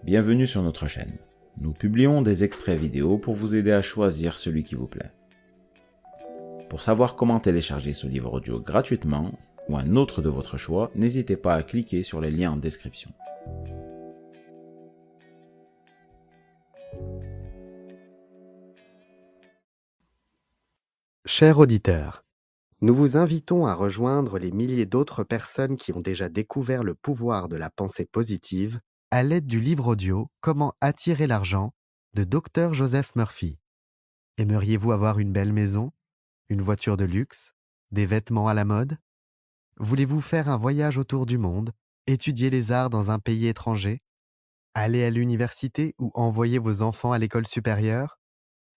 bienvenue sur notre chaîne. Nous publions des extraits vidéo pour vous aider à choisir celui qui vous plaît. Pour savoir comment télécharger ce livre audio gratuitement, ou un autre de votre choix, n'hésitez pas à cliquer sur les liens en description. Chers auditeurs, nous vous invitons à rejoindre les milliers d'autres personnes qui ont déjà découvert le pouvoir de la pensée positive à l'aide du livre audio « Comment attirer l'argent » de Dr Joseph Murphy. Aimeriez-vous avoir une belle maison, une voiture de luxe, des vêtements à la mode? Voulez-vous faire un voyage autour du monde, étudier les arts dans un pays étranger, aller à l'université ou envoyer vos enfants à l'école supérieure?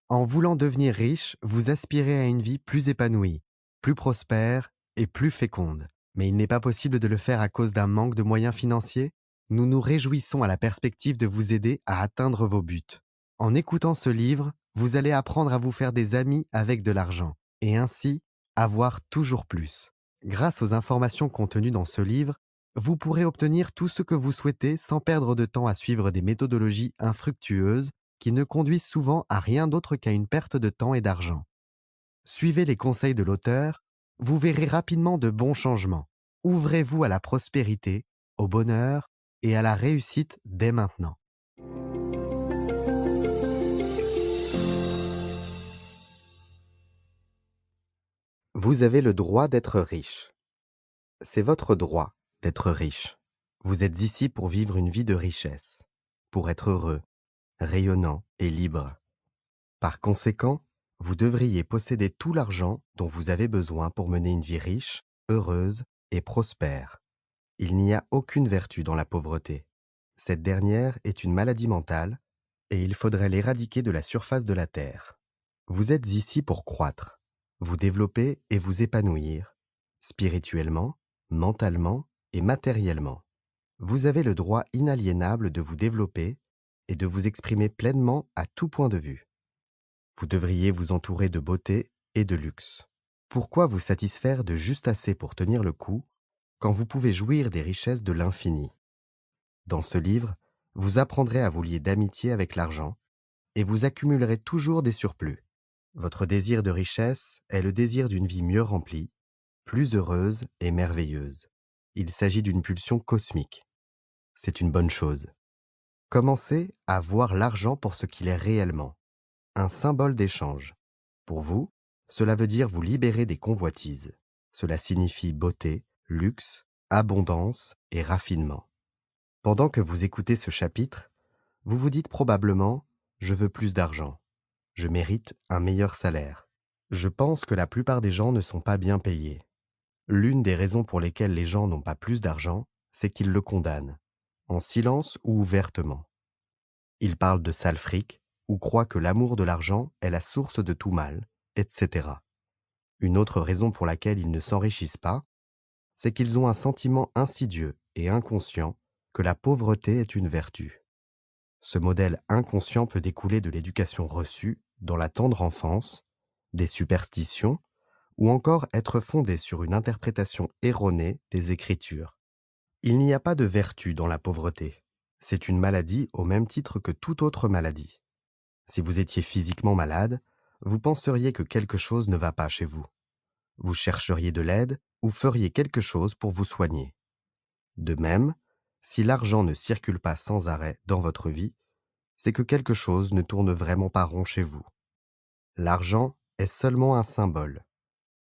En voulant devenir riche, vous aspirez à une vie plus épanouie, plus prospère et plus féconde. Mais il n'est pas possible de le faire à cause d'un manque de moyens financiers? Nous nous réjouissons à la perspective de vous aider à atteindre vos buts. En écoutant ce livre, vous allez apprendre à vous faire des amis avec de l'argent, et ainsi avoir toujours plus. Grâce aux informations contenues dans ce livre, vous pourrez obtenir tout ce que vous souhaitez sans perdre de temps à suivre des méthodologies infructueuses qui ne conduisent souvent à rien d'autre qu'à une perte de temps et d'argent. Suivez les conseils de l'auteur, vous verrez rapidement de bons changements. Ouvrez-vous à la prospérité, au bonheur et à la réussite dès maintenant. Vous avez le droit d'être riche. C'est votre droit d'être riche. Vous êtes ici pour vivre une vie de richesse, pour être heureux, rayonnant et libre. Par conséquent, vous devriez posséder tout l'argent dont vous avez besoin pour mener une vie riche, heureuse et prospère. Il n'y a aucune vertu dans la pauvreté. Cette dernière est une maladie mentale et il faudrait l'éradiquer de la surface de la Terre. Vous êtes ici pour croître, vous développer et vous épanouir, spirituellement, mentalement et matériellement. Vous avez le droit inaliénable de vous développer et de vous exprimer pleinement à tout point de vue. Vous devriez vous entourer de beauté et de luxe. Pourquoi vous satisfaire de juste assez pour tenir le coup quand vous pouvez jouir des richesses de l'infini? Dans ce livre, vous apprendrez à vous lier d'amitié avec l'argent et vous accumulerez toujours des surplus. Votre désir de richesse est le désir d'une vie mieux remplie, plus heureuse et merveilleuse. Il s'agit d'une pulsion cosmique. C'est une bonne chose. Commencez à voir l'argent pour ce qu'il est réellement. Un symbole d'échange. Pour vous, cela veut dire vous libérer des convoitises. Cela signifie beauté, luxe, abondance et raffinement. Pendant que vous écoutez ce chapitre, vous vous dites probablement « Je veux plus d'argent. Je mérite un meilleur salaire. Je pense que la plupart des gens ne sont pas bien payés. » L'une des raisons pour lesquelles les gens n'ont pas plus d'argent, c'est qu'ils le condamnent, en silence ou ouvertement. Ils parlent de sale fric, ou croient que l'amour de l'argent est la source de tout mal, etc. Une autre raison pour laquelle ils ne s'enrichissent pas, c'est qu'ils ont un sentiment insidieux et inconscient que la pauvreté est une vertu. Ce modèle inconscient peut découler de l'éducation reçue dans la tendre enfance, des superstitions, ou encore être fondé sur une interprétation erronée des Écritures. Il n'y a pas de vertu dans la pauvreté. C'est une maladie au même titre que toute autre maladie. Si vous étiez physiquement malade, vous penseriez que quelque chose ne va pas chez vous. Vous chercheriez de l'aide ou feriez quelque chose pour vous soigner. De même, si l'argent ne circule pas sans arrêt dans votre vie, c'est que quelque chose ne tourne vraiment pas rond chez vous. L'argent est seulement un symbole.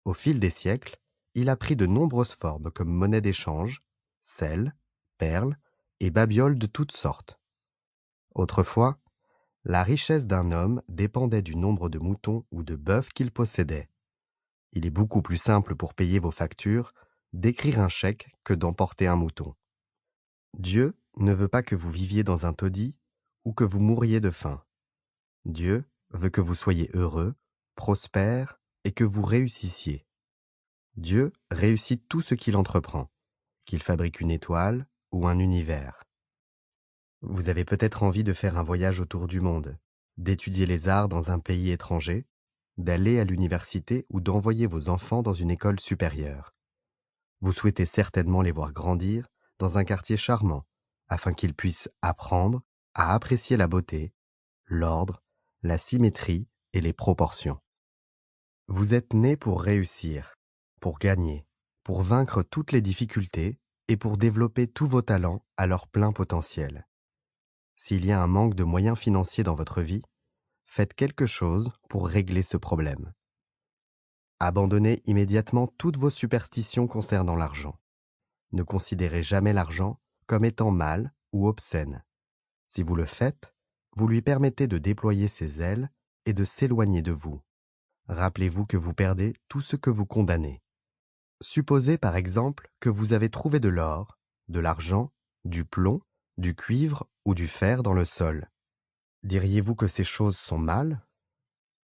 Au fil des siècles, il a pris de nombreuses formes comme monnaie d'échange, sel, perles et babioles de toutes sortes. Autrefois, la richesse d'un homme dépendait du nombre de moutons ou de bœufs qu'il possédait. Il est beaucoup plus simple pour payer vos factures d'écrire un chèque que d'emporter un mouton. Dieu ne veut pas que vous viviez dans un taudis ou que vous mouriez de faim. Dieu veut que vous soyez heureux, prospères et que vous réussissiez. Dieu réussit tout ce qu'il entreprend, qu'il fabrique une étoile ou un univers. Vous avez peut-être envie de faire un voyage autour du monde, d'étudier les arts dans un pays étranger, d'aller à l'université ou d'envoyer vos enfants dans une école supérieure. Vous souhaitez certainement les voir grandir dans un quartier charmant, afin qu'ils puissent apprendre, à apprécier la beauté, l'ordre, la symétrie et les proportions. Vous êtes né pour réussir, pour gagner, pour vaincre toutes les difficultés et pour développer tous vos talents à leur plein potentiel. S'il y a un manque de moyens financiers dans votre vie, faites quelque chose pour régler ce problème. Abandonnez immédiatement toutes vos superstitions concernant l'argent. Ne considérez jamais l'argent comme étant mal ou obscène. Si vous le faites, vous lui permettez de déployer ses ailes et de s'éloigner de vous. Rappelez-vous que vous perdez tout ce que vous condamnez. Supposez par exemple que vous avez trouvé de l'or, de l'argent, du plomb, du cuivre ou du fer dans le sol. Diriez-vous que ces choses sont mal ?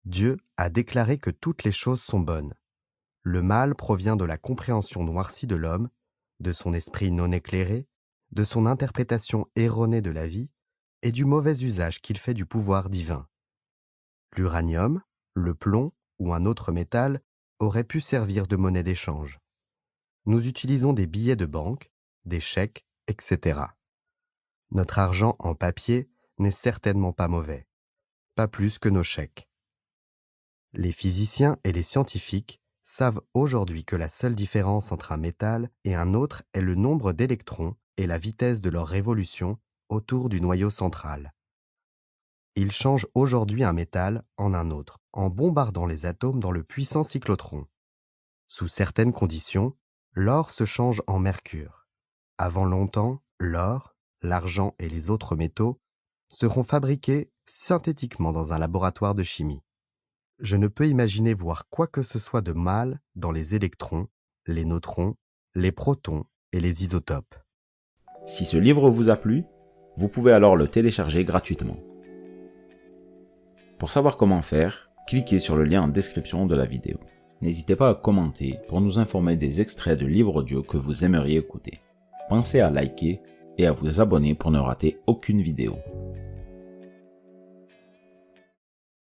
Dieu a déclaré que toutes les choses sont bonnes. Le mal provient de la compréhension noircie de l'homme, de son esprit non éclairé, de son interprétation erronée de la vie et du mauvais usage qu'il fait du pouvoir divin. L'uranium, le plomb ou un autre métal auraient pu servir de monnaie d'échange. Nous utilisons des billets de banque, des chèques, etc. Notre argent en papier n'est certainement pas mauvais, pas plus que nos chèques. Les physiciens et les scientifiques savent aujourd'hui que la seule différence entre un métal et un autre est le nombre d'électrons et la vitesse de leur révolution autour du noyau central. Ils changent aujourd'hui un métal en un autre, en bombardant les atomes dans le puissant cyclotron. Sous certaines conditions, l'or se change en mercure. Avant longtemps, l'or, l'argent et les autres métaux seront fabriqués synthétiquement dans un laboratoire de chimie. Je ne peux imaginer voir quoi que ce soit de mal dans les électrons, les neutrons, les protons et les isotopes. Si ce livre vous a plu, vous pouvez alors le télécharger gratuitement. Pour savoir comment faire, cliquez sur le lien en description de la vidéo. N'hésitez pas à commenter pour nous informer des extraits de livres audio que vous aimeriez écouter. Pensez à liker et à vous abonner pour ne rater aucune vidéo.